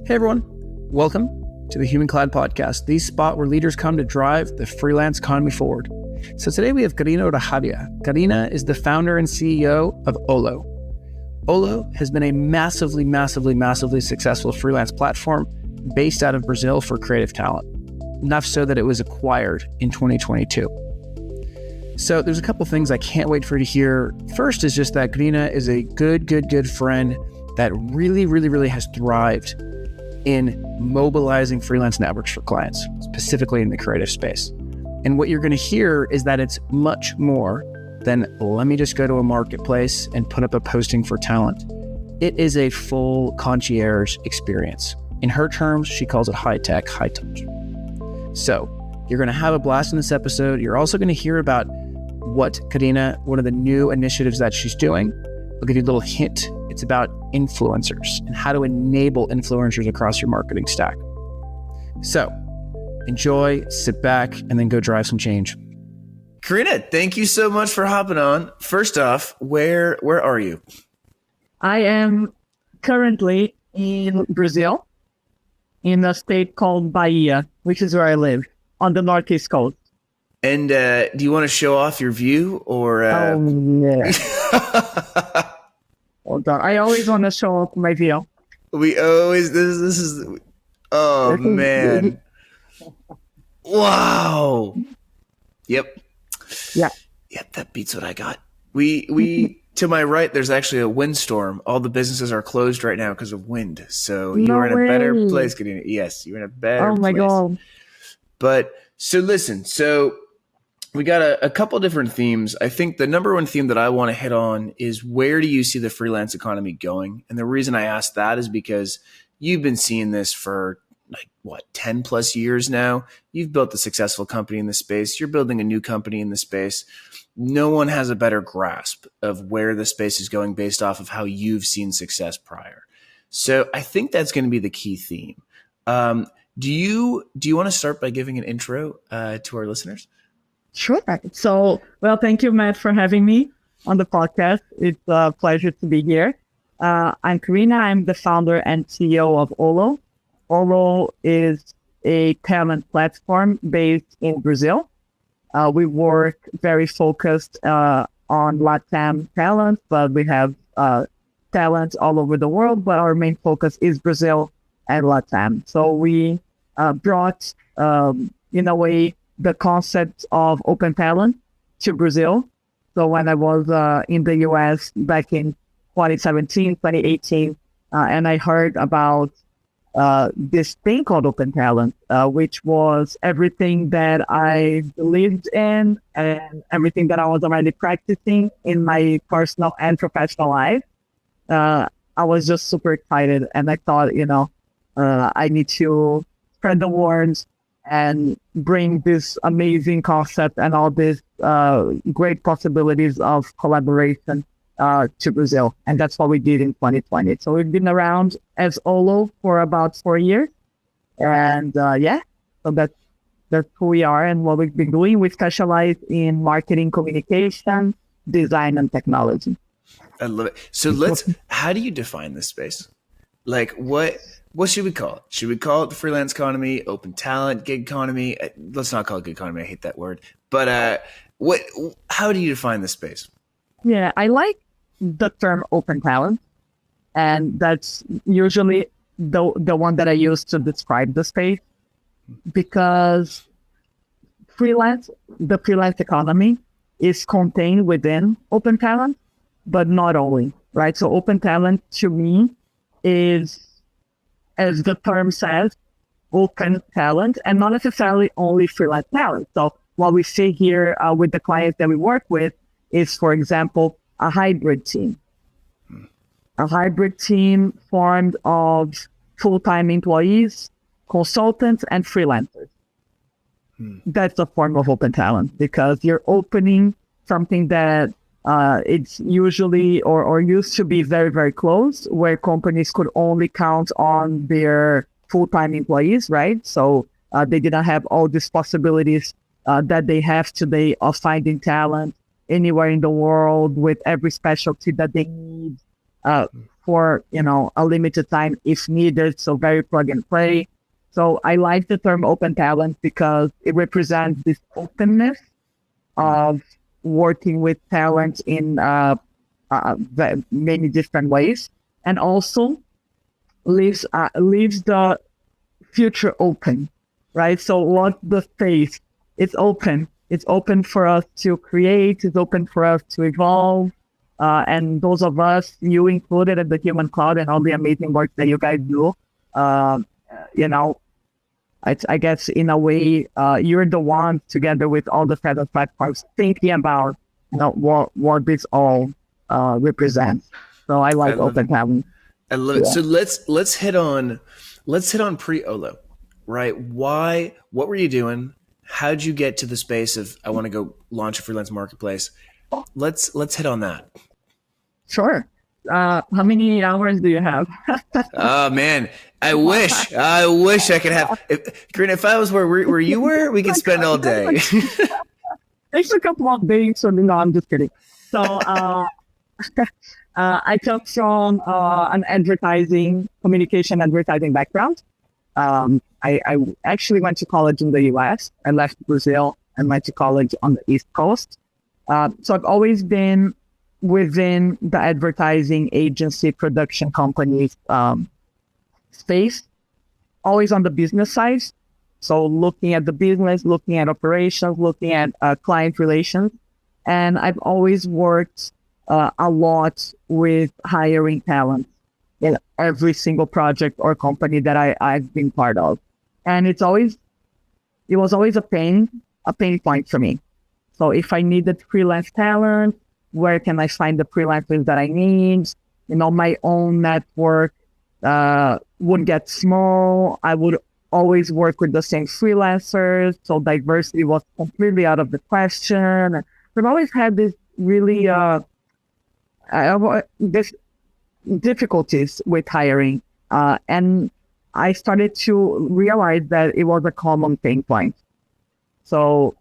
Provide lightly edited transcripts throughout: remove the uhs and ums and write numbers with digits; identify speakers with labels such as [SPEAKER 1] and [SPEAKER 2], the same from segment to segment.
[SPEAKER 1] Hey everyone, welcome to the Human Clad Podcast, the spot where leaders come to drive the freelance economy forward. So today we have Karina Rehavia. Karina is the founder and CEO of Ollo. Ollo has been a massively successful freelance platform based out of Brazil for creative talent, enough so that it was acquired in 2022. So there's a couple things I can't wait for you to hear. First is just that Karina is a good friend that really has thrived in mobilizing freelance networks for clients, specifically in the creative space. And what you're going to hear is that it's much more than let me just go to a marketplace and put up a posting for talent. It is a full concierge experience. In her terms, she calls it high tech, high touch. So you're going to have a blast in this episode. You're also going to hear about what Karina, one of the new initiatives that she's doing. I'll give you a little hint. It's about influencers and how to enable influencers across your marketing stack. So enjoy, sit back, and then go drive some change.
[SPEAKER 2] Karina, thank you so much for hopping on. First off, where are you?
[SPEAKER 3] I am currently in Brazil, in a state called Bahia, which is where I live, on the northeast coast.
[SPEAKER 2] And do you want to show off your view or?
[SPEAKER 3] Yeah. Hold on. I always want to show off my view.
[SPEAKER 2] We always this is. Oh man! Wow. Yep.
[SPEAKER 3] Yeah.
[SPEAKER 2] Yep. That beats what I got. We to my right, there's actually a windstorm. All the businesses are closed right now because of wind. So you are in a better place, Karina. Yes, you're in a better place.
[SPEAKER 3] Oh my God.
[SPEAKER 2] But so listen, we got a couple different themes. I think the number one theme that I want to hit on is where do you see the freelance economy going? And the reason I ask that is because you've been seeing this for 10 plus years now. You've built a successful company in the space. You're building a new company in the space. No one has a better grasp of where the space is going based off of how you've seen success prior. So I think that's going to be the key theme. Do you want to start by giving an intro to our listeners?
[SPEAKER 3] Sure. So, thank you, Matt, for having me on the podcast. It's a pleasure to be here. I'm Karina. I'm the founder and CEO of Ollo. Ollo is a talent platform based in Brazil. We work very focused on LATAM talent, but we have talent all over the world, but our main focus is Brazil and LATAM. So we brought, in a way, the concept of open talent to Brazil. So when I was in the US back in 2017, 2018, and I heard about this thing called open talent, which was everything that I believed in and everything that I was already practicing in my personal and professional life. I was just super excited. And I thought, I need to spread the word and bring this amazing concept and all these great possibilities of collaboration to Brazil. And that's what we did in 2020. So we've been around as Ollo for about 4 years. And so that's who we are and what we've been doing. We specialize in marketing, communication, design, and technology.
[SPEAKER 2] I love it. So how do you define this space? Like what should we call it? Should we call it the freelance economy, open talent, gig economy? Let's not call it gig economy. I hate that word. But how do you define this space?
[SPEAKER 3] Yeah, I like the term open talent. And that's usually the one that I use to describe the space. Because the freelance economy is contained within open talent, but not only, right? So open talent to me is, as the term says, open talent and not necessarily only freelance talent. So what we see here with the clients that we work with is, for example, a hybrid team. A hybrid team formed of full-time employees, consultants, and freelancers. That's a form of open talent because you're opening something that it's usually or used to be very, very close, where companies could only count on their full-time employees, right? So they didn't have all these possibilities that they have today of finding talent anywhere in the world with every specialty that they need for, a limited time if needed. So very plug and play. So I like the term open talent because it represents this openness of working with talent in many different ways, and also leaves the future open, right? So what the space, it's open. It's open for us to create. It's open for us to evolve. And those of us, you included in the Human Cloud and all the amazing work that you guys do, I guess in a way, you're the one together with all the federal platforms thinking about what this all represents. So I like open talent.
[SPEAKER 2] I love it. So let's hit on pre-Ollo, right? What were you doing? How'd you get to the space of I want to go launch a freelance marketplace? Let's hit on that.
[SPEAKER 3] Sure. How many hours do you have?
[SPEAKER 2] Oh man, I wish I could have. Karina, if I was where you were, we could spend all day.
[SPEAKER 3] It's a couple of days, so no, I'm just kidding. So I come from an communication advertising background. I actually went to college in the US. I left Brazil and went to college on the East Coast. So I've always been within the advertising agency production companies space, always on the business side. So looking at the business, looking at operations, looking at client relations. And I've always worked a lot with hiring talent in every single project or company that I've been part of. And it was always a pain point for me. So if I needed freelance talent, where can I find the freelancers that I need? My own network would get small. I would always work with the same freelancers. So diversity was completely out of the question. I've always had this really this difficulties with hiring. And I started to realize that it was a common pain point. So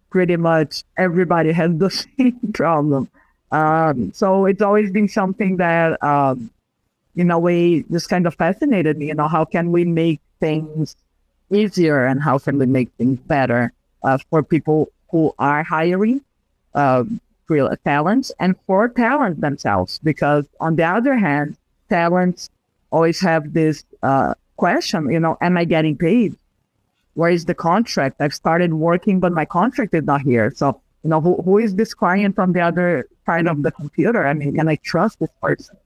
[SPEAKER 3] pretty much everybody has the same problem. So it's always been something that, in a way, just kind of fascinated me. How can we make things easier and how can we make things better for people who are hiring talents and for talent themselves? Because on the other hand, talents always have this question, am I getting paid? Where is the contract? I've started working, but my contract is not here. So, who is this client from the other side of the computer? I mean, can I trust this person?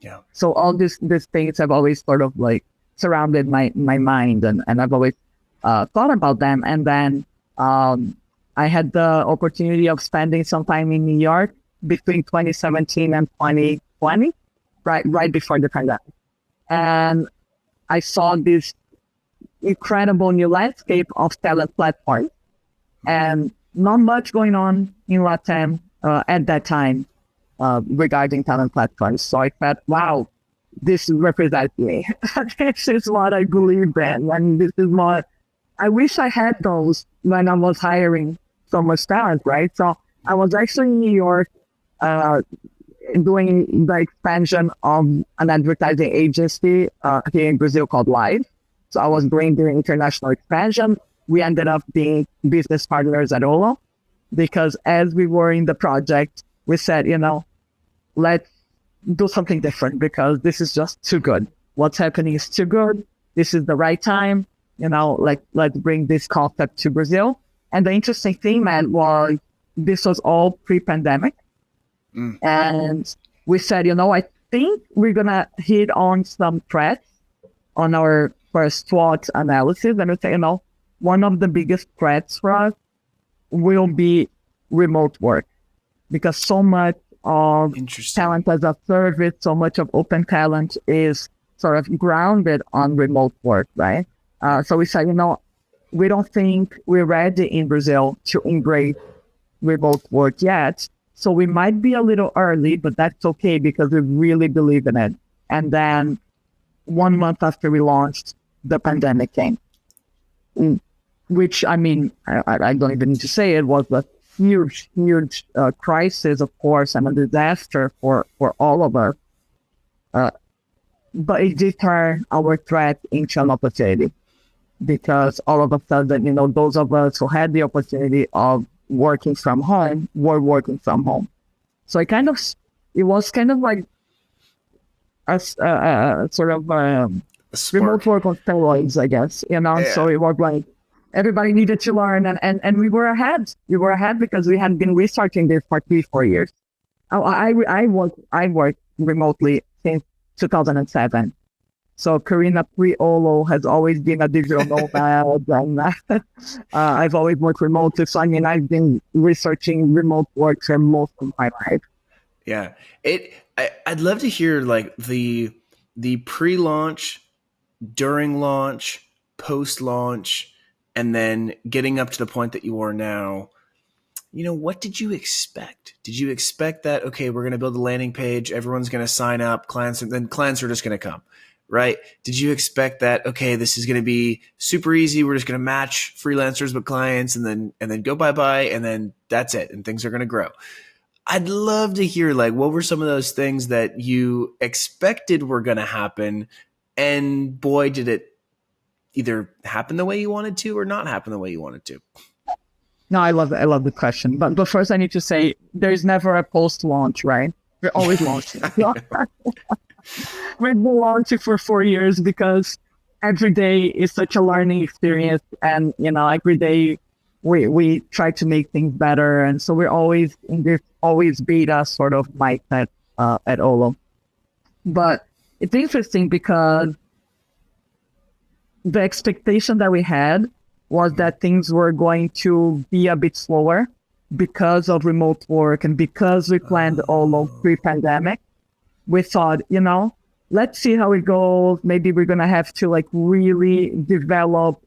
[SPEAKER 2] Yeah.
[SPEAKER 3] So all these things have always sort of like surrounded my mind, and I've always thought about them. And then I had the opportunity of spending some time in New York between 2017 and 2020, right before the pandemic. And I saw this incredible new landscape of talent platforms, and not much going on in LATAM at that time regarding talent platforms. So I thought, wow, this represents me. This is what I believe in, and this is what I wish I had those when I was hiring so much talent, right? So I was actually in New York doing the expansion of an advertising agency here in Brazil called Live. So I was doing the international expansion. We ended up being business partners at Ollo because as we were in the project, we said, let's do something different because this is just too good. What's happening is too good. This is the right time. Let's bring this concept to Brazil. And the interesting thing, man, was this was all pre-pandemic. And we said, I think we're going to hit on some threats on our first SWOT analysis. And we say, one of the biggest threats for us will be remote work because so much of talent as a service, so much of open talent is sort of grounded on remote work, right? So we said, we don't think we're ready in Brazil to embrace remote work yet. So we might be a little early, but that's okay because we really believe in it. And then 1 month after we launched, the pandemic came, which, I mean, I don't even need to say it was a huge crisis, of course, and a disaster for all of us. But it did turn our threat into an opportunity, because all of a sudden, those of us who had the opportunity of working from home were working from home. So it was kind of like a sort of remote work on steroids, I guess,
[SPEAKER 2] Yeah.
[SPEAKER 3] So it was like everybody needed to learn, and we were ahead. We were ahead because we had been researching this for 3-4 years. I worked remotely since 2007. So Karina pre-Ollo has always been a digital nomad, and I've always worked remotely. So I've been researching remote work for most of my life.
[SPEAKER 2] Yeah. I'd love to hear like the pre-launch, during launch, post-launch, and then getting up to the point that you are now. What did you expect? Did you expect that, okay, we're going to build a landing page, everyone's going to sign up, clients, and then clients are just going to come, right? Did you expect that, okay, this is going to be super easy, we're just going to match freelancers with clients and then go bye-bye, and then that's it, and things are going to grow? I'd love to hear, like, what were some of those things that you expected were going to happen, and boy, did it either happen the way you wanted to or not happen the way you wanted to.
[SPEAKER 3] No, I love the question. But first I need to say there's never a post-launch, right? We're always launching. We've been launching for 4 years because every day is such a learning experience. And, every day we try to make things better. And so we're always in this always beta sort of mindset at Ollo. But it's interesting because the expectation that we had was that things were going to be a bit slower because of remote work and because we planned Ollo pre-pandemic. We thought, let's see how it goes. Maybe we're going to have to like really develop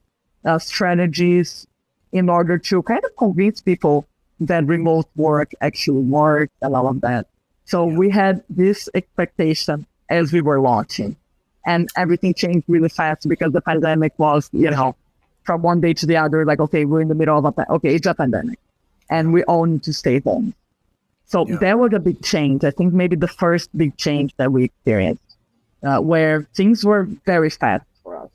[SPEAKER 3] strategies in order to kind of convince people that remote work actually works and all of that. So we had this expectation as we were launching, and everything changed really fast because the pandemic was, from one day to the other, like, okay, we're in the middle of it's a pandemic and we all need to stay home. So that was a big change. I think maybe the first big change that we experienced, where things were very fast for us.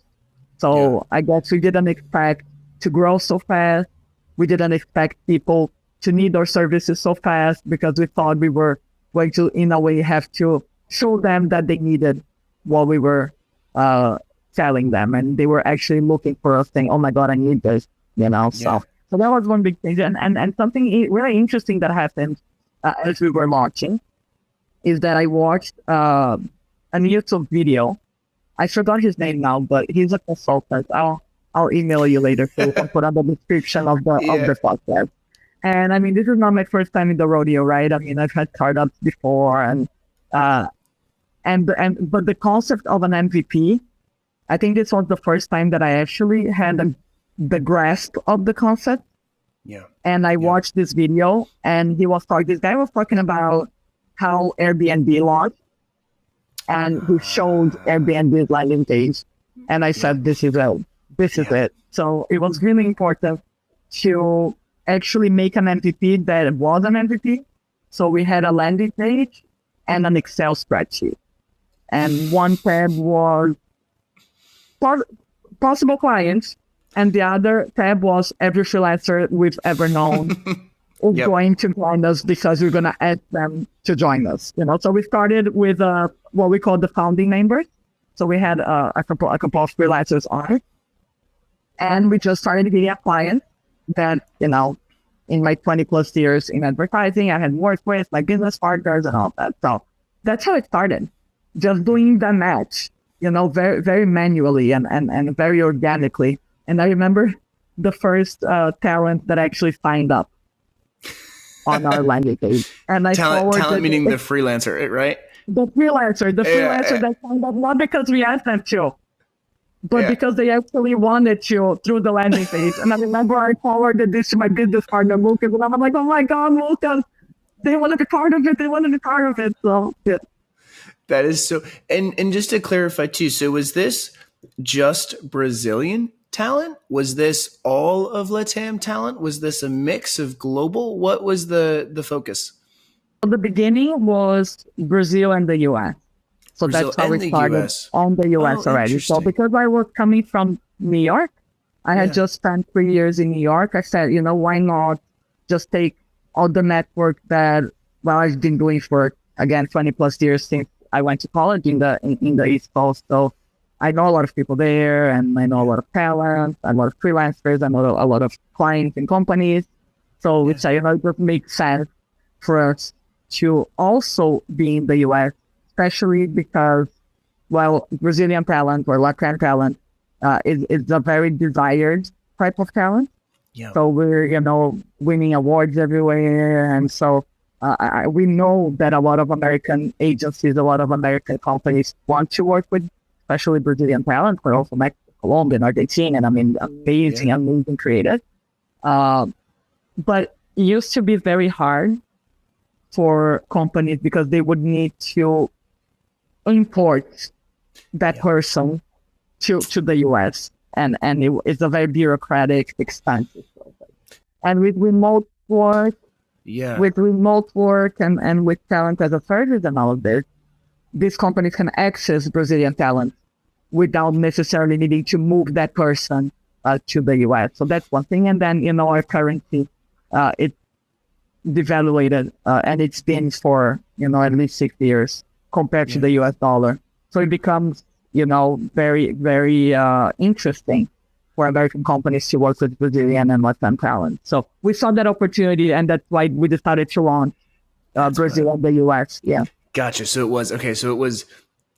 [SPEAKER 3] So I guess we didn't expect to grow so fast. We didn't expect people to need our services so fast because we thought we were going to, in a way, have to show them that they needed what we were selling them, and they were actually looking for us saying, oh my God, I need this, So that was one big thing. And something really interesting that happened as we were launching is that I watched a YouTube video. I forgot his name now, but he's a consultant. I'll email you later so you can put on the description of the podcast. And I mean, this is not my first time in the rodeo, right? I mean, I've had startups before, but the concept of an MVP, I think this was the first time that I actually had the grasp of the concept.
[SPEAKER 2] Yeah.
[SPEAKER 3] And I watched this video, and this guy was talking about how Airbnb launched, and he showed Airbnb's landing page. And I said, this is it. So it was really important to actually make an MVP that was an MVP. So we had a landing page and an Excel spreadsheet. And one tab was possible clients, and the other tab was every freelancer we've ever known is going to join us because we're going to ask them to join us. So we started with what we call the founding members. So we had a couple of freelancers on it, and we just started getting a client that, in my 20 plus years in advertising, I had worked with my business partners and all that. So that's how it started. Just doing the match, very, very manually and very organically. And I remember the first talent that actually signed up on our landing page. And I
[SPEAKER 2] talent meaning the freelancer, right?
[SPEAKER 3] The freelancer that signed up, not because we asked them to, but because they actually wanted to through the landing page. And I remember I forwarded this to my business partner, Lucas, and I'm like, oh my God, Lucas, they want to be part of it. So, yeah.
[SPEAKER 2] That is so, and just to clarify too, so was this just Brazilian talent? Was this all of LATAM talent? Was this a mix of global? What was the focus?
[SPEAKER 3] The beginning was Brazil and the US. So
[SPEAKER 2] Brazil
[SPEAKER 3] that's how
[SPEAKER 2] and
[SPEAKER 3] we
[SPEAKER 2] the
[SPEAKER 3] started
[SPEAKER 2] US.
[SPEAKER 3] on the US
[SPEAKER 2] Oh,
[SPEAKER 3] already. So
[SPEAKER 2] interesting.
[SPEAKER 3] because I was coming from New York, I had
[SPEAKER 2] Yeah.
[SPEAKER 3] just spent 3 years in New York. I said, why not just take all the network that, well, I've been doing for, again, 20 plus years since I went to college in the East Coast. So I know a lot of people there, and I know a lot of talent, a lot of freelancers, I know a lot of clients and companies. So which it just makes sense for us to also be in the US, especially because, well, Brazilian talent or Latin talent is a very desired type of talent.
[SPEAKER 2] Yeah.
[SPEAKER 3] So we're, winning awards everywhere. And so we know that a lot of American agencies, a lot of American companies want to work with, especially Brazilian talent, but also Mexico, Colombia, and Argentina. And I mean, amazing creators. But it used to be very hard for companies because they would need to import that person to the US. And it's a very bureaucratic, expensive process. And with remote work, and with talent as a service and all of this, these companies can access Brazilian talent without necessarily needing to move that person to the US. So that's one thing. And then, our currency, it's devaluated, and it's been for, at least 6 years compared to the US dollar. So it becomes, very, very interesting for American companies to work with Brazilian and Latin talent. So we saw that opportunity, and that's why we decided to launch Brazil and the US. Yeah.
[SPEAKER 2] Gotcha. So it was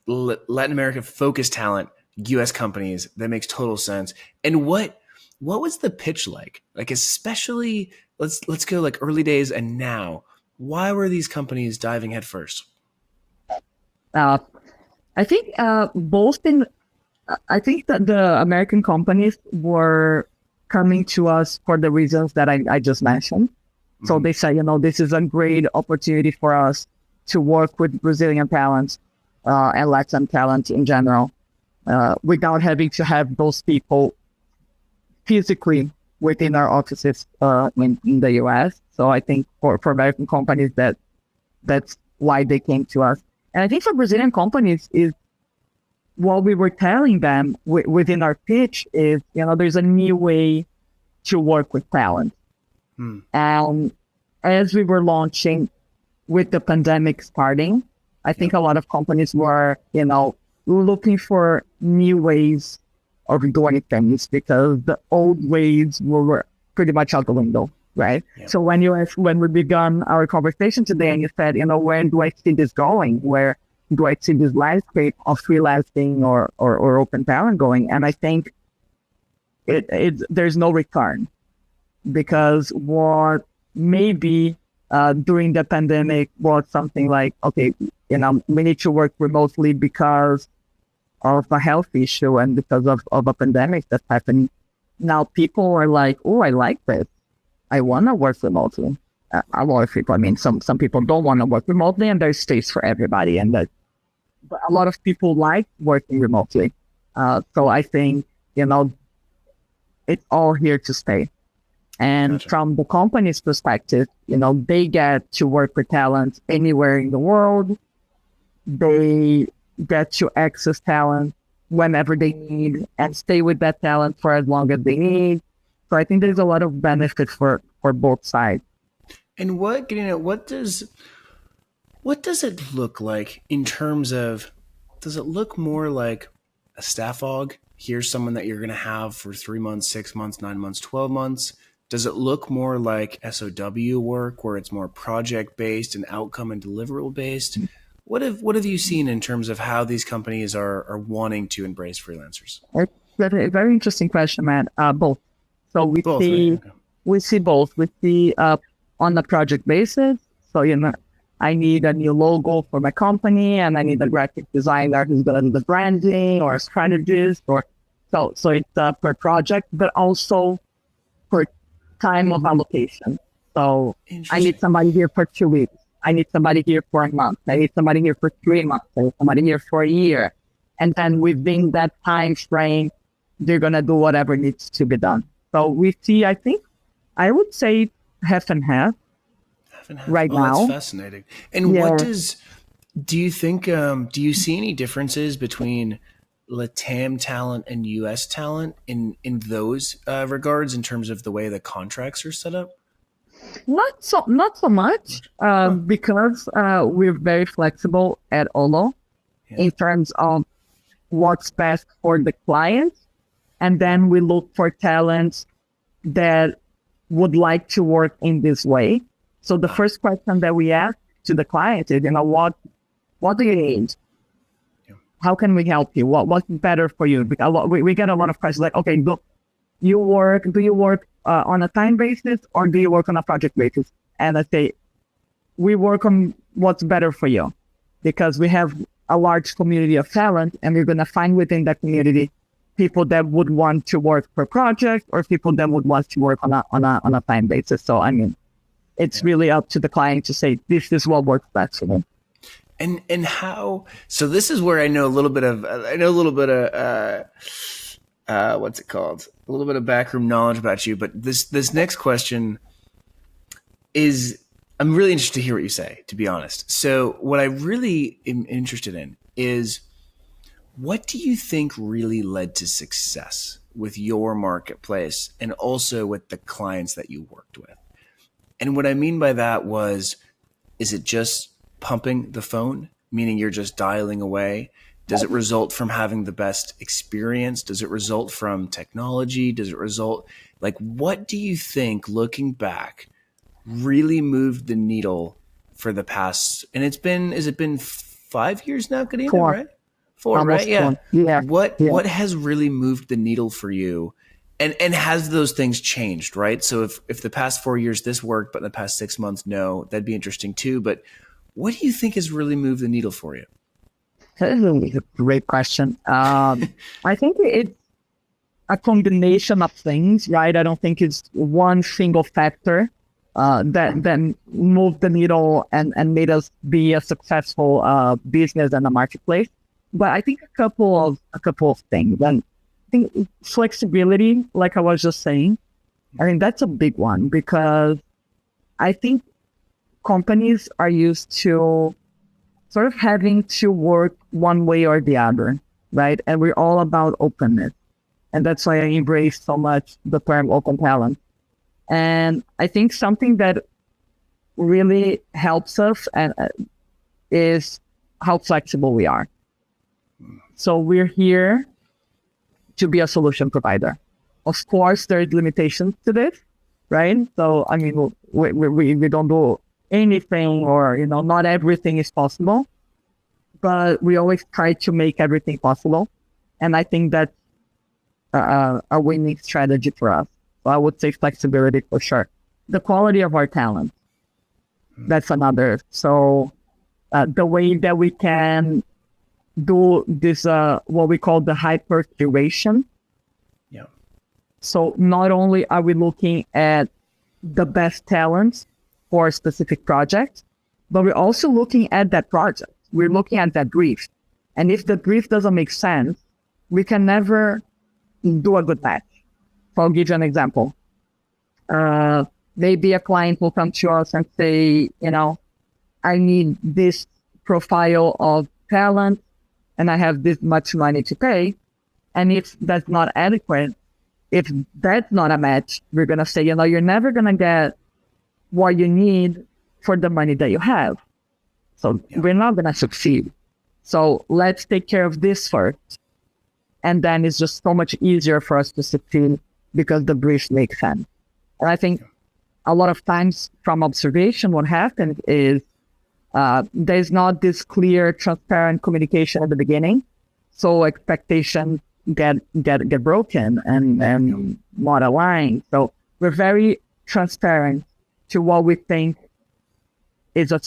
[SPEAKER 2] Latin America focused talent, US companies. That makes total sense. And what was the pitch like? Like, especially let's go like early days and now. Why were these companies diving headfirst?
[SPEAKER 3] I think I think that the American companies were coming to us for the reasons that I just mentioned. Mm-hmm. So they said, this is a great opportunity for us to work with Brazilian talent and Latin talent in general, without having to have those people physically within our offices in the US. So I think for American companies, that's why they came to us. And I think for Brazilian companies is what we were telling them within our pitch is, there's a new way to work with talent. And as we were launching with the pandemic starting, I think a lot of companies were, looking for new ways of doing things because the old ways were pretty much out the window, right? Yeah. So when we began our conversation today and you said, where do I see this going? Where do I see this landscape of freelancing or open talent going? And I think there's no return, because what maybe during the pandemic was something like, okay, we need to work remotely because of a health issue and because of a pandemic that's happening. Now people are like, oh, I like this. I want to work remotely. A lot of people, some people don't want to work remotely, and there's space for everybody. But a lot of people like working remotely. So I think, it's all here to stay. And gotcha. From the company's perspective, they get to work with talent anywhere in the world. They get to access talent whenever they need and stay with that talent for as long as they need. So I think there's a lot of benefit for both sides.
[SPEAKER 2] And what does it look like in terms of, does it look more like a staff aug? Here's someone that you're going to have for 3 months, 6 months, 9 months, 12 months. Does it look more like SOW work where it's more project based and outcome and deliverable based? What have you seen in terms of how these companies are wanting to embrace freelancers?
[SPEAKER 3] It's a very interesting question, Matt. Both. So we
[SPEAKER 2] both,
[SPEAKER 3] see
[SPEAKER 2] right? Okay.
[SPEAKER 3] We see both. We see on a project basis. So I need a new logo for my company, and I need a graphic designer who's going to do the branding or a strategist, or so it's per project, but also per time of allocation. So I need somebody here for 2 weeks. I need somebody here for a month. I need somebody here for 3 months. I need somebody here for a year. And then within that time frame, they're going to do whatever needs to be done. So we see, I would say half and half right now.
[SPEAKER 2] That's fascinating. And what Do you think, do you see any differences between LATAM talent and US talent in those regards in terms of the way the contracts are set up?
[SPEAKER 3] Not so much, because we're very flexible at Ollo in terms of what's best for the client, and then we look for talents that would like to work in this way. So the first question that we ask to the client is, what do you need? How can we help you? What's better for you? Because we get a lot of questions like, okay, look, do you work on a time basis or do you work on a project basis? And I say, we work on what's better for you, because we have a large community of talent, and we're going to find within that community people that would want to work per project or people that would want to work on a time basis. So, I mean, it's really up to the client to say, this is what works best for them.
[SPEAKER 2] And how, so this is where I know a little bit of what's it called? A little bit of backroom knowledge about you, but this next question is, I'm really interested to hear what you say, to be honest. So what I really am interested in is, what do you think really led to success with your marketplace and also with the clients that you worked with? And what I mean by that was, is it just pumping the phone, meaning you're just dialing away? Does it result from having the best experience? Does it result from technology? Does it result, like, what do you think, looking back, really moved the needle for the past, and has it been 5 years now, Karina, right? 4,
[SPEAKER 3] Almost
[SPEAKER 2] right? Yeah.
[SPEAKER 3] 4. Yeah.
[SPEAKER 2] What has really moved the needle for you? And has those things changed, right? So if the past 4 years this worked, but in the past 6 months, no, that'd be interesting too. But what do you think has really moved the needle for you?
[SPEAKER 3] That is a great question. I think it's a combination of things, right? I don't think it's one single factor that moved the needle and made us be a successful business and a marketplace. But I think a couple of things. And I think flexibility, like I was just saying, I think that's a big one, because I think companies are used to sort of having to work one way or the other, right? And we're all about openness. And that's why I embrace so much the term open talent. And I think something that really helps us is how flexible we are. So we're here to be a solution provider. Of course, there's limitations to this, right? So, I mean, we don't do anything, or, not everything is possible, but we always try to make everything possible. And I think that's a winning strategy for us. So I would say flexibility for sure. The quality of our talent, that's another. So the way that we can do this, what we call the hyper curation.
[SPEAKER 2] Yeah.
[SPEAKER 3] So not only are we looking at the best talents for a specific project, but we're also looking at that project. We're looking at that brief. And if the brief doesn't make sense, we can never do a good match. So I'll give you an example. Maybe a client will come to us and say, I need this profile of talent and I have this much money to pay. And if that's not adequate, if that's not a match, we're going to say, you're never going to get what you need for the money that you have. So we're not going to succeed. So let's take care of this first. And then it's just so much easier for us to succeed because the brief makes sense. And I think a lot of times from observation, what happens is there's not this clear, transparent communication at the beginning. So expectations get broken and not aligned. So we're very transparent to what we think is a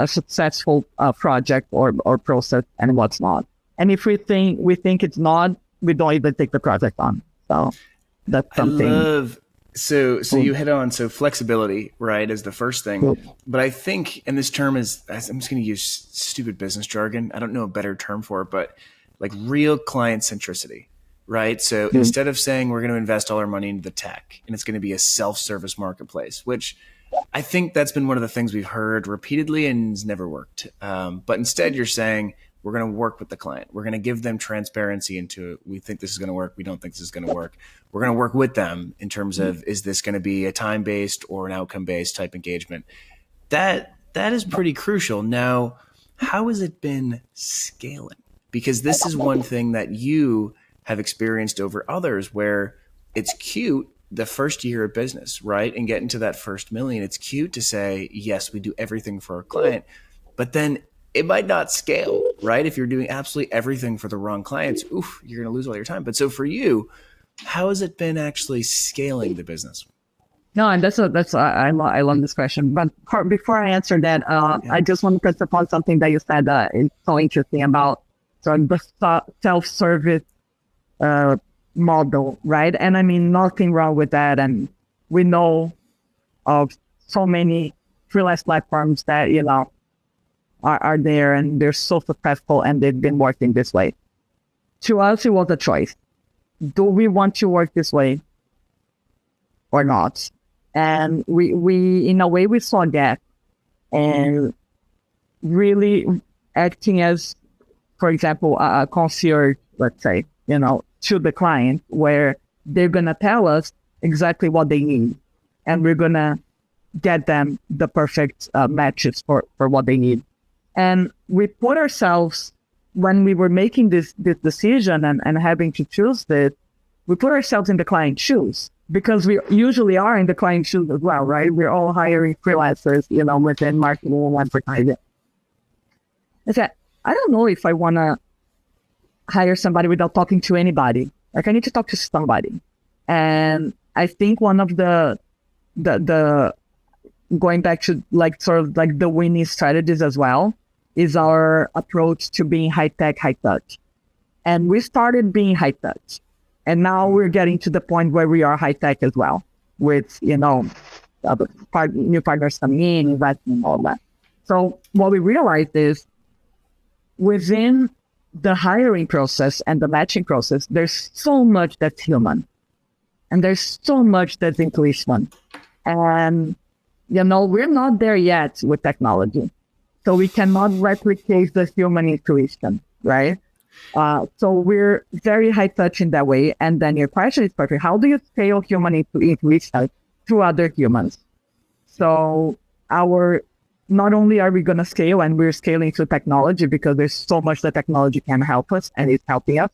[SPEAKER 3] successful project or process and what's not. And if we think it's not, we don't even take the project on. So that's something.
[SPEAKER 2] So you hit on, flexibility, right, is the first thing.
[SPEAKER 3] Cool.
[SPEAKER 2] But I think, and this term is, I'm just going to use stupid business jargon. I don't know a better term for it, but like real client centricity, right? So instead of saying we're going to invest all our money into the tech and it's going to be a self-service marketplace, which I think that's been one of the things we've heard repeatedly and has never worked. But instead, you're saying we're going to work with the client. We're going to give them transparency into we think this is going to work. We don't think this is going to work. We're going to work with them in terms of is this going to be a time-based or an outcome-based type engagement. That is pretty crucial. Now, how has it been scaling? Because this is one thing that you have experienced over others where it's cute the first year of business, right? And getting to that first million, it's cute to say, yes, we do everything for our client, but then it might not scale, right? If you're doing absolutely everything for the wrong clients, you're going to lose all your time. But so for you, how has it been actually scaling the business?
[SPEAKER 3] No, and I love this question. But before I answer that, I just want to press upon something that you said is so interesting about sort of the self-service model, right? And I mean, nothing wrong with that. And we know of so many freelance platforms that, are there and they're so successful and they've been working this way. To us, it was a choice. Do we want to work this way or not? And we in a way, we saw that and really acting as, for example, a concierge, let's say, to the client, where they're going to tell us exactly what they need. And we're going to get them the perfect matches for what they need. And we put ourselves, when we were making this decision and having to choose this, we put ourselves in the client's shoes, because we usually are in the client's shoes as well, right? We're all hiring freelancers, within marketing and advertising. I said, I don't know if I want to hire somebody without talking to anybody. Like, I need to talk to somebody. And I think one of the going back to sort of the winning strategies as well is our approach to being high tech, high touch. And we started being high touch. And now we're getting to the point where we are high tech as well, with, new partners coming in, investment, all that. So what we realized is within the hiring process and the matching process, there's so much that's human. And there's so much that's intuition. And, we're not there yet with technology. So we cannot replicate the human intuition, right? So we're very high touch in that way. And then your question is perfect. How do you scale human intuition to other humans? So not only are we going to scale, and we're scaling through technology because there's so much that technology can help us and it's helping us.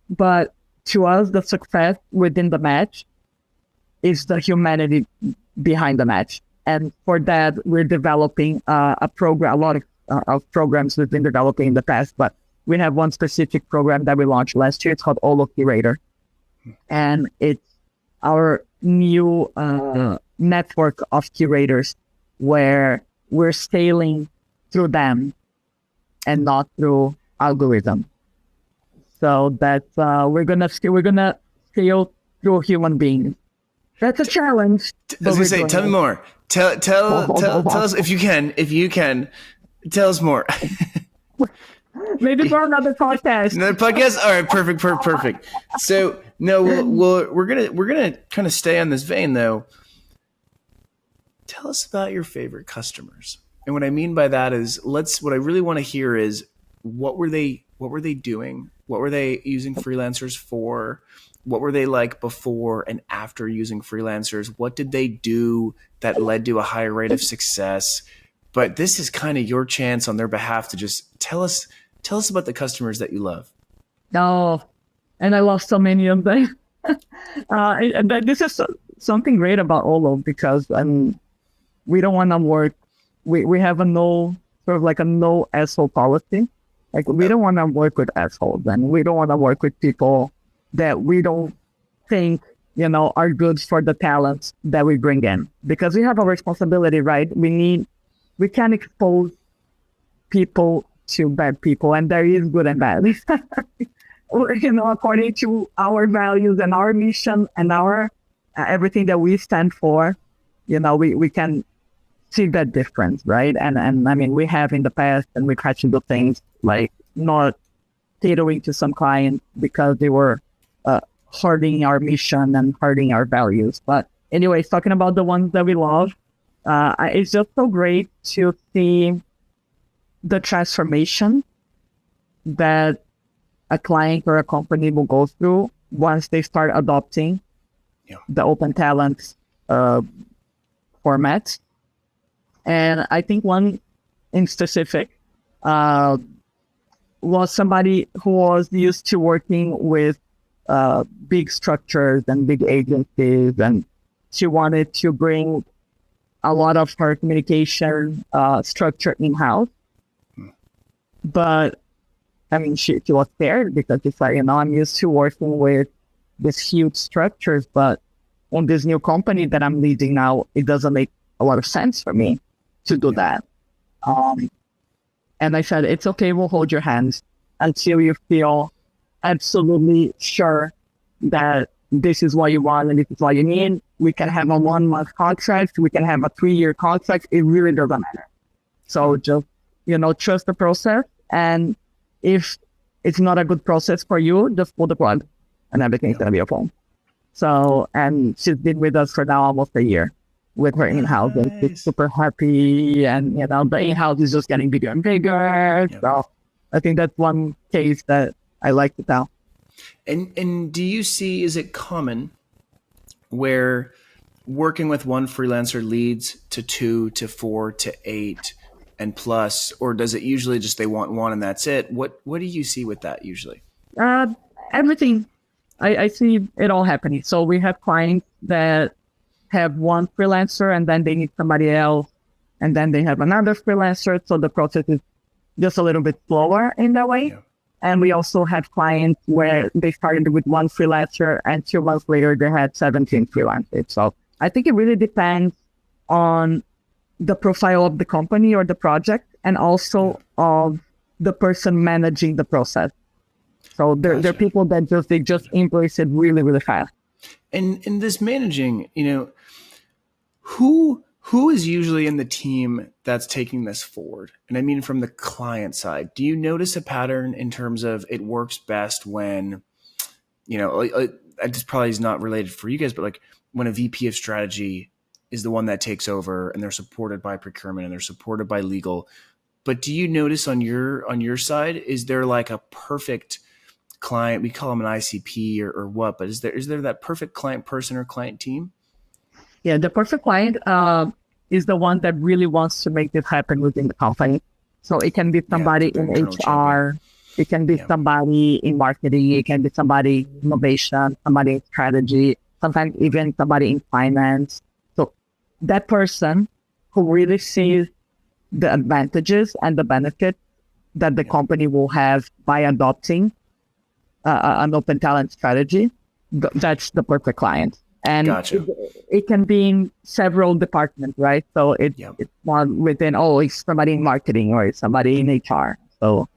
[SPEAKER 3] But to us, the success within the match is the humanity behind the match. And for that, we're developing a lot of programs we've been developing in the past, but we have one specific program that we launched last year. It's called Ollo Curator. And it's our new network of curators where we're scaling through them and not through algorithm. So that's we're gonna scale through human beings. That's a challenge.
[SPEAKER 2] I was gonna say, tell me more. Tell us if you can. Tell us more.
[SPEAKER 3] Maybe for another podcast.
[SPEAKER 2] Another podcast. All right, perfect. So no, we're gonna kind of stay on this vein though. Tell us about your favorite customers, and what I mean by that is what I really want to hear is what were they doing? What were they using freelancers for? What were they like before and after using freelancers? What did they do that led to a higher rate of success? But this is kind of your chance on their behalf to just tell us about the customers that you love.
[SPEAKER 3] Oh, and I love so many of them. This is something great about Ollo, because we don't want to work. We have a no asshole policy. Like, we don't want to work with assholes, and we don't want to work with people that we don't think, are good for the talents that we bring in, because we have a responsibility, right? We can't expose people to bad people, and there is good and bad. According to our values and our mission and our everything that we stand for, we can see that difference, right? And I mean, we have in the past, and we try to do things like not catering to some clients because they were hurting our mission and hurting our values. But anyways, talking about the ones that we love, It's just so great to see the transformation that a client or a company will go through once they start adopting the open talent format. And I think one in specific was somebody who was used to working with big structures and big agencies, and she wanted to bring a lot of her communication structure in-house. But I mean, she was scared because it's like, I'm used to working with these huge structures, but on this new company that I'm leading now, it doesn't make a lot of sense for me to do that. And I said, it's okay, we'll hold your hands until you feel absolutely sure that this is what you want and this is what you need. We can have a 1-month contract, we can have a 3-year contract, it really doesn't matter. So just, trust the process. And if it's not a good process for you, just pull the plug and everything's going to be okay. So, and she's been with us for now almost a year with her in-house, and she's super happy. And, the in-house is just getting bigger and bigger. So I think that's one case that I like to tell.
[SPEAKER 2] And do you see, is it common where working with one freelancer leads to 2 to 4 to 8 and plus, or does it usually just they want one and that's it? What do you see with that usually?
[SPEAKER 3] Everything. I see it all happening. So we have clients that have one freelancer and then they need somebody else, and then they have another freelancer. So the process is just a little bit slower in that way. Yeah. And we also have clients where they started with one freelancer and 2 months later they had 17 freelancers. So I think it really depends on the profile of the company or the project, and also of the person managing the process. So there are people that they just embrace it really, really fast.
[SPEAKER 2] And in this managing, who is usually in the team that's taking this forward? And I mean, from the client side, do you notice a pattern in terms of it works best when, this probably is not related for you guys, but like when a VP of strategy is the one that takes over and they're supported by procurement and they're supported by legal. But do you notice on your side, is there like a perfect client? We call them an ICP or what, but is there that perfect client person or client team?
[SPEAKER 3] Yeah, the perfect client is the one that really wants to make this happen within the company. So it can be somebody in HR, it can be somebody in marketing, it can be somebody in innovation, somebody in strategy, sometimes even somebody in finance. So that person who really sees the advantages and the benefits that the company will have by adopting an open talent strategy, that's the perfect client. And it can be in several departments, right? So it's not within, it's somebody in marketing or it's somebody in HR. So,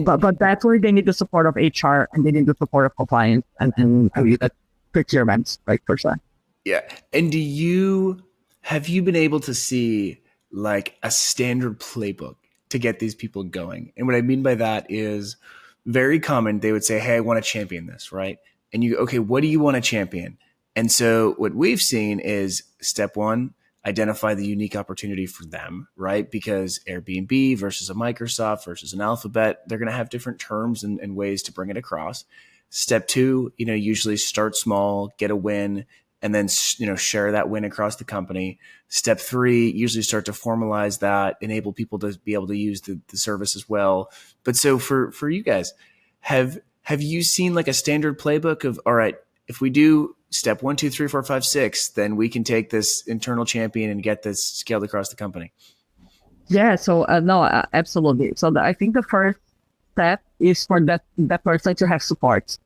[SPEAKER 3] but that's where they need the support of HR and they need the support of compliance and procurement, right, per se.
[SPEAKER 2] Yeah. And have you been able to see like a standard playbook to get these people going? And what I mean by that is very common. They would say, hey, I want to champion this, right? And you, okay, what do you want to champion? And so what we've seen is step 1, identify the unique opportunity for them, right? Because Airbnb versus a Microsoft versus an Alphabet, they're going to have different terms and ways to bring it across. Step 2, usually start small, get a win, and then, share that win across the company. Step 3, usually start to formalize that, enable people to be able to use the service as well. But so for you guys, have you seen like a standard playbook of, all right, if we do step 1, 2, 3, 4, 5, 6, then we can take this internal champion and get this scaled across the company?
[SPEAKER 3] Yeah. So no, absolutely. So I think the first step is for that person to have support.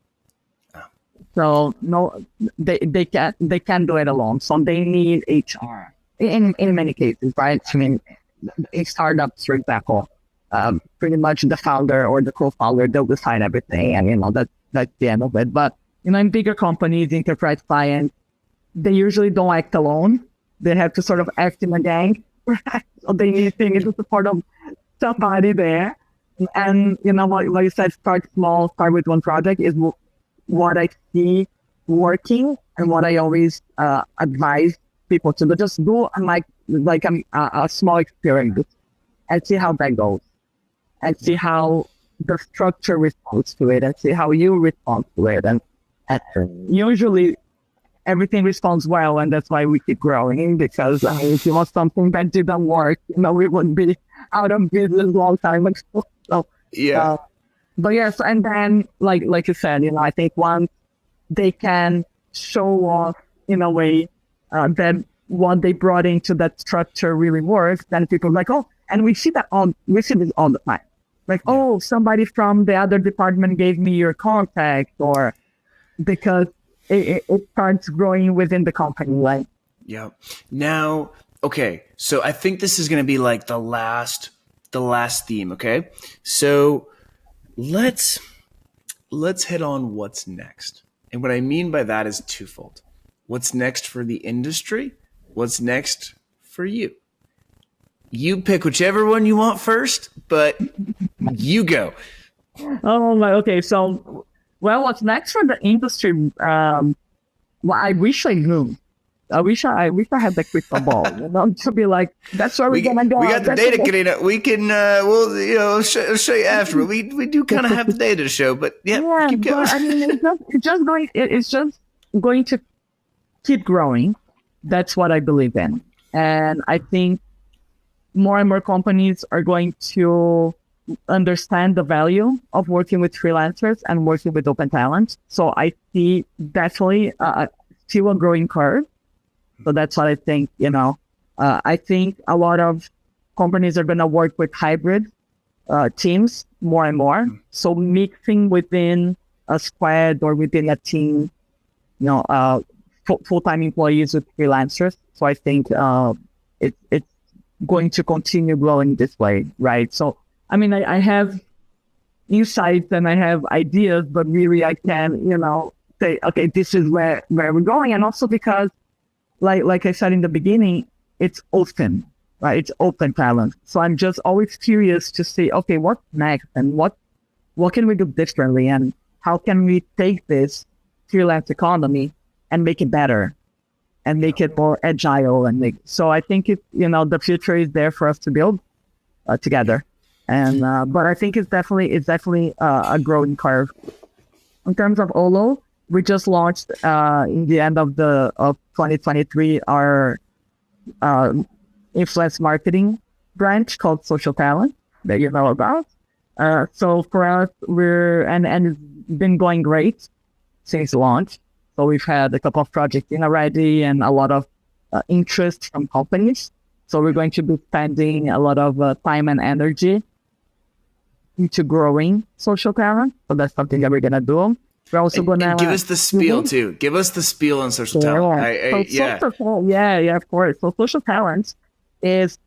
[SPEAKER 3] So no, they can't do it alone. So they need HR in many cases, right? I mean, in startups, for example, pretty much the founder or the co-founder, they'll decide everything, and that's the end of it. But in bigger companies, enterprise clients, they usually don't act alone. They have to sort of act in a gang, right? So they need the support of somebody there. And what you said, start small, start with one project is what I see working and what I always advise people to just do a small experiment and see how that goes, and see how the structure responds to it, and see how you respond to it. And usually everything responds well, and that's why we keep growing, because if you want something that didn't work, we would be out of business a long time ago. So,
[SPEAKER 2] Yeah.
[SPEAKER 3] but yes, and then like you said, I think once they can show off in a way that what they brought into that structure really works, then people are like, oh, and we see this all the time. Like, oh, somebody from the other department gave me your contact, or because it starts growing within the company, right?
[SPEAKER 2] Yeah. Now, okay. So I think this is going to be like the last theme. Okay. So let's hit on what's next. And what I mean by that is twofold. What's next for the industry? What's next for you? You pick whichever one you want first, but you go.
[SPEAKER 3] Oh my. Okay. So, well, what's next for the industry? Well, I wish I knew. I wish I had the crystal ball, to be like, that's where we're gonna go.
[SPEAKER 2] We got the data, Karina. We can, we'll show you after. We do kind of have the data to show, but yeah, keep going.
[SPEAKER 3] But, I mean, it's just going to keep growing. That's what I believe in, and I think more and more companies are going to understand the value of working with freelancers and working with open talent. So I see definitely still a growing curve. So that's what I think, I think a lot of companies are going to work with hybrid teams more and more. So mixing within a squad or within a team, full-time employees with freelancers. So I think it's going to continue growing this way, right? So, I mean, I have insights and I have ideas, but really I can, say, okay, this is where we're going. And also because, like I said in the beginning, it's open, right? It's open talent. So I'm just always curious to see, okay, what's next and what can we do differently, and how can we take this freelance economy and make it better and make it more agile so I think the future is there for us to build together. And but I think it's definitely a growing curve. In terms of Ollo, we just launched in the end of 2023 our influence marketing branch called Social Talent that you know about. So for us, and it's been going great since launch. So we've had a couple of projects in already and a lot of interest from companies. So we're going to be spending a lot of time and energy into growing Social Talent. So that's something that we're going to do. We're also going to
[SPEAKER 2] give us the spiel too. Give us the spiel on Social Talent.
[SPEAKER 3] Yeah, of course. So Social Talent is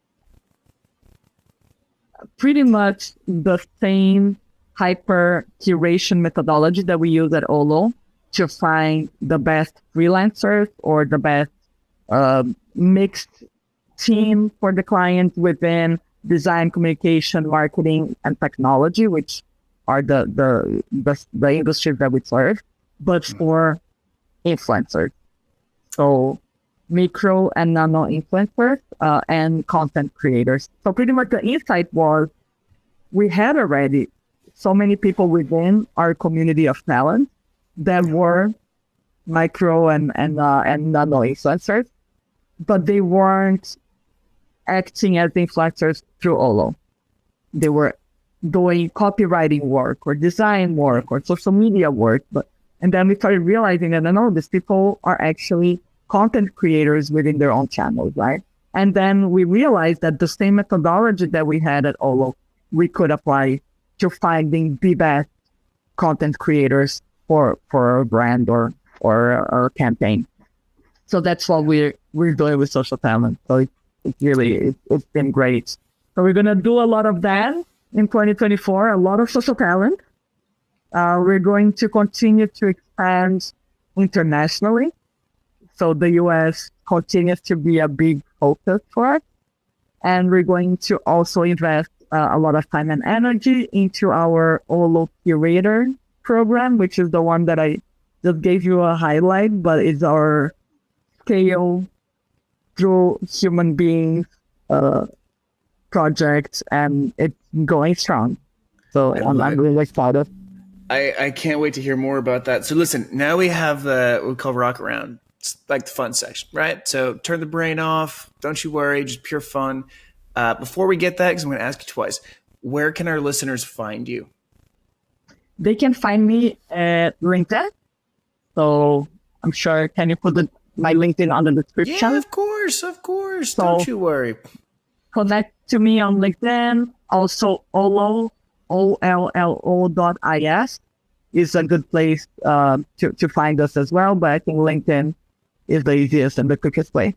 [SPEAKER 3] pretty much the same hyper curation methodology that we use at Ollo to find the best freelancers or the best mixed team for the client within design, communication, marketing, and technology, which are the industries that we serve, but for influencers. So micro and nano influencers and content creators. So pretty much the insight was we had already so many people within our community of talent that were micro and nano influencers, but they weren't acting as influencers through Ollo. They were doing copywriting work or design work or social media work, and then we started realizing that these people are actually content creators within their own channels, right? And then we realized that the same methodology that we had at Ollo, we could apply to finding the best content creators for a brand or a campaign. So that's what we're doing with Social Talent. So it's been great. So we're gonna do a lot of that in 2024, a lot of Social Talent. We're going to continue to expand internationally. So the US continues to be a big focus for us. And we're going to also invest a lot of time and energy into our Ollo Curator program, which is the one that I just gave you a highlight, but it's our scale through human beings project, and it's going strong. So I'm really excited.
[SPEAKER 2] I can't wait to hear more about that. So listen, now we have what we call Rock Around. It's like the fun section, right? So turn the brain off. Don't you worry, just pure fun. Before we get that, because I'm going to ask you twice, where can our listeners find you?
[SPEAKER 3] They can find me at LinkedIn. So I'm sure, can you put my LinkedIn on the description?
[SPEAKER 2] Yeah, of course.
[SPEAKER 3] So,
[SPEAKER 2] don't you worry.
[SPEAKER 3] Connect to me on LinkedIn. Also, Ollo, OLLO.is is a good place to find us as well. But I think LinkedIn is the easiest and the quickest way.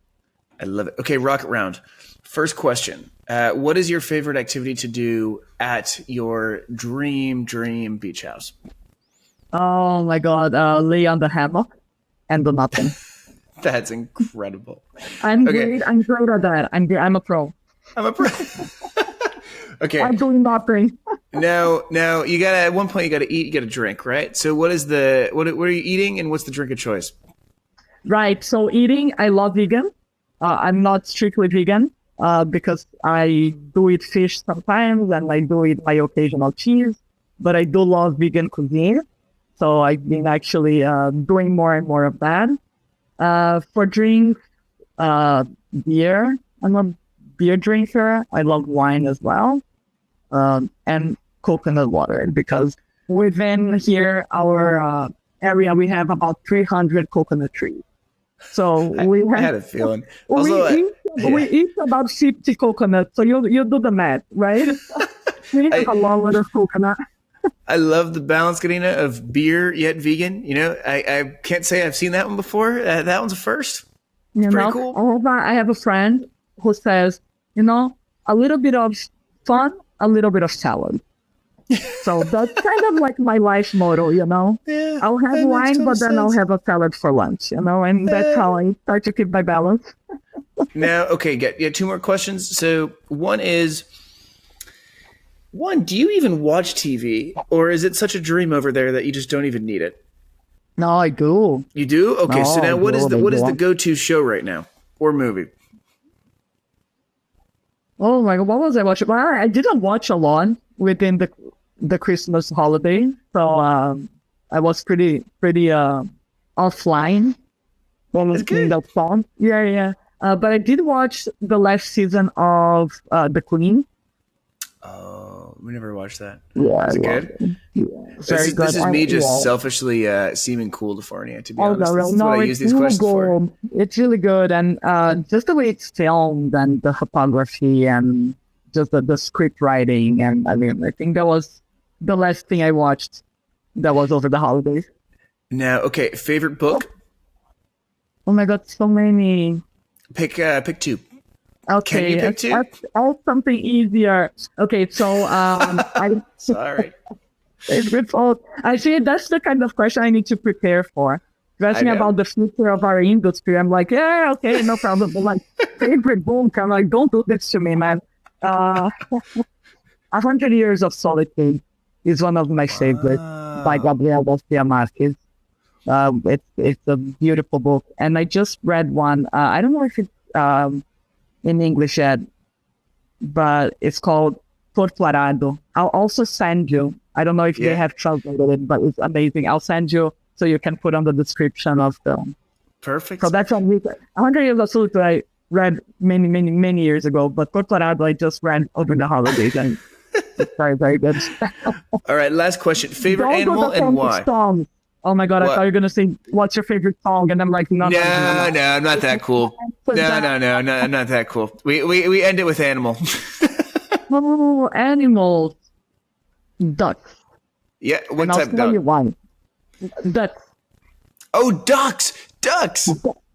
[SPEAKER 2] I love it. Okay, Rocket Round. First question. What is your favorite activity to do at your dream beach house?
[SPEAKER 3] Oh my God, lay on the hammock and do nothing.
[SPEAKER 2] That's incredible.
[SPEAKER 3] I'm great at that. I'm a pro.
[SPEAKER 2] I'm a pro. Okay.
[SPEAKER 3] I'm doing nothing.
[SPEAKER 2] Now you gotta, at one point you gotta eat, you gotta drink, right? So what are you eating and what's the drink of choice?
[SPEAKER 3] Right. So eating, I love vegan. I'm not strictly vegan because I do eat fish sometimes and I do eat my occasional cheese, but I do love vegan cuisine. So I've been actually doing more and more of that. For drinks, beer. I'm a beer drinker. I love wine as well. And coconut water, because within here, our area, we have about 300 coconut trees. So
[SPEAKER 2] I had a feeling.
[SPEAKER 3] We eat about 50 coconuts. So you do the math, right? We have a lot of coconut.
[SPEAKER 2] I love the balance, Karina, of beer yet vegan. You know, I can't say I've seen that one before. That one's a first. It's pretty cool.
[SPEAKER 3] I have a friend who says, a little bit of fun, a little bit of salad. So that's kind of like my life motto,
[SPEAKER 2] Yeah,
[SPEAKER 3] I'll have wine, but then I'll have a salad for lunch, and that's how I start to keep my balance.
[SPEAKER 2] Now, okay, get two more questions. So one, do you even watch TV, or is it such a dream over there that you just don't even need it?
[SPEAKER 3] No, I do.
[SPEAKER 2] You do? Okay,
[SPEAKER 3] No,
[SPEAKER 2] so now what is
[SPEAKER 3] do.
[SPEAKER 2] the go-to show right now or movie?
[SPEAKER 3] Oh my God, what was I watching? Well, I didn't watch a lot within the Christmas holiday, so I was pretty offline when listening that song. Yeah. But I did watch the last season of The Queen.
[SPEAKER 2] Oh, we never watched that.
[SPEAKER 3] Yeah,
[SPEAKER 2] is it good?
[SPEAKER 3] Yeah.
[SPEAKER 2] This is me just selfishly seeming cool to Fornia, to be honest. This is what I use these
[SPEAKER 3] really
[SPEAKER 2] questions for.
[SPEAKER 3] It's really good, and just the way it's filmed and the photography and just the script writing, and I think that was the last thing I watched that was over the holidays.
[SPEAKER 2] Now, okay, favorite book?
[SPEAKER 3] Oh my God, so many.
[SPEAKER 2] Pick two.
[SPEAKER 3] Okay,
[SPEAKER 2] Can you pick two?
[SPEAKER 3] That's something easier. Okay, so
[SPEAKER 2] Sorry.
[SPEAKER 3] Actually, that's the kind of question I need to prepare for. You ask me about the future of our industry. I'm like, yeah, okay, no problem. But like, favorite book, I'm like, don't do this to me, man. 100 Years of Solitude is one of my favorites by Gabriel Garcia Marquez. It's a beautiful book, and I just read one. I don't know if it's in English yet, but it's called Torturado. I'll also send you. I don't know if they have translated it, but it's amazing. I'll send you so you can put on the description of the.
[SPEAKER 2] Perfect.
[SPEAKER 3] So that's 100 Years of Solitude. I read many years ago, but Torturado I just read over the holidays, and it's very, very good.
[SPEAKER 2] All right, last question. Favorite animal and why?
[SPEAKER 3] Song. Oh my God, I thought you were going to say, what's your favorite song? And I'm like, no,
[SPEAKER 2] I'm not that cool. No, I'm not that cool. We end it with animal.
[SPEAKER 3] Oh, animals. Ducks.
[SPEAKER 2] Yeah, what
[SPEAKER 3] and
[SPEAKER 2] type
[SPEAKER 3] I'll
[SPEAKER 2] of
[SPEAKER 3] tell
[SPEAKER 2] duck?
[SPEAKER 3] you why. Ducks.
[SPEAKER 2] Oh, ducks!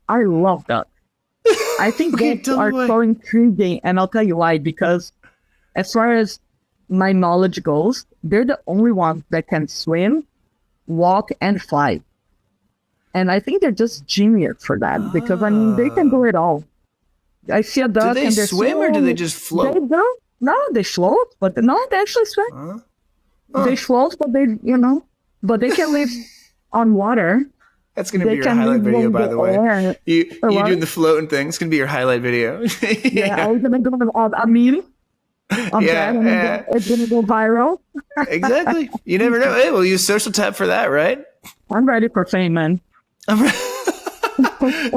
[SPEAKER 3] I love ducks. I think they are so intriguing, and I'll tell you why. Because as far as my knowledge goes, they're the only ones that can swim, walk, and fly. And I think they're just genius for that, because they can do it all. I see a duck.
[SPEAKER 2] Do they swim or do they just float?
[SPEAKER 3] They don't. No, they float, but no, they actually swim. They float, but but they can live on water.
[SPEAKER 2] That's going to be your highlight video, by the way. You
[SPEAKER 3] What?
[SPEAKER 2] doing the floating thing. It's going to be your highlight video.
[SPEAKER 3] Yeah, I was gonna go on a meme on that, and it's gonna go viral.
[SPEAKER 2] Exactly. You never know. Hey, we'll use Social Tap for that, right?
[SPEAKER 3] I'm ready for fame, man.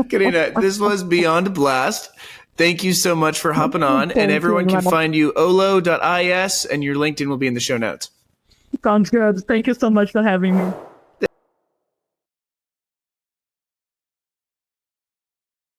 [SPEAKER 2] Karina, this was beyond a blast. Thank you so much for hopping on. And everyone can find you ollo.is, and your LinkedIn will be in the show notes.
[SPEAKER 3] Sounds good. Thank you so much for having me.